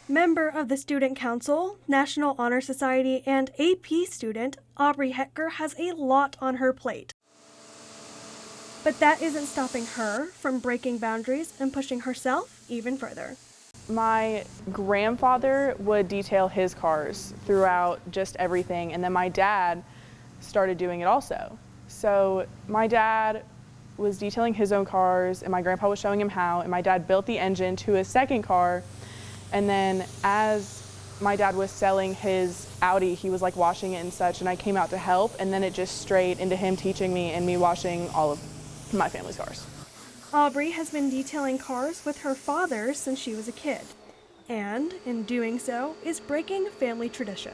Member of the Student Council, National Honor Society, and AP student, Aubrey Hetker has a lot on her plate. But that isn't stopping her from breaking boundaries and pushing herself even further. My grandfather would detail his cars throughout just everything, and then my dad started doing it also. So my dad was detailing his own cars, and my grandpa was showing him how, and my dad built the engine to his second car. And then as my dad was selling his Audi, he was like washing it and such, and I came out to help, and then it just strayed into him teaching me and me washing all of my family's cars. Aubrey has been detailing cars with her father since she was a kid, and in doing so is breaking family tradition.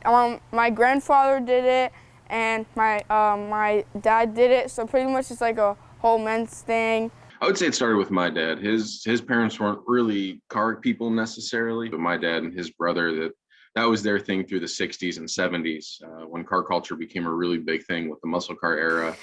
My grandfather did it, and my dad did it, so pretty much it's like a whole men's thing. I would say it started with my dad. His parents weren't really car people necessarily, but my dad and his brother, that was their thing through the 60s and 70s when car culture became a really big thing with the muscle car era.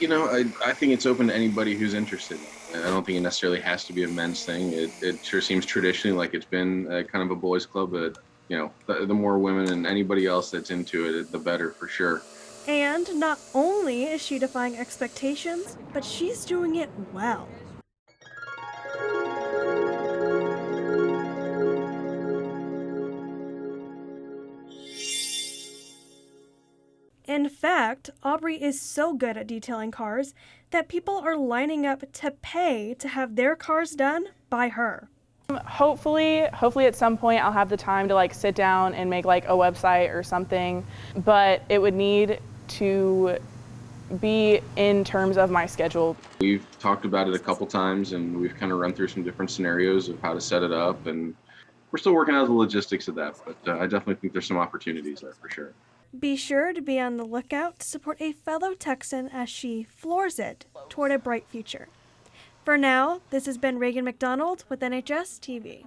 You know, I think it's open to anybody who's interested. I don't think it necessarily has to be a men's thing. It sure seems traditionally like it's been kind of a boys' club, but you know, the more women and anybody else that's into it, the better for sure. And not only is she defying expectations, but she's doing it well. In fact, Aubrey is so good at detailing cars that people are lining up to pay to have their cars done by her. Hopefully at some point I'll have the time to like sit down and make like a website or something, but it would need to be in terms of my schedule. We've talked about it a couple times and we've kind of run through some different scenarios of how to set it up, and we're still working out the logistics of that, but I definitely think there's some opportunities there for sure. Be sure to be on the lookout to support a fellow Texan as she floors it toward a bright future. For now, this has been Reagan McDonald with NHSTV.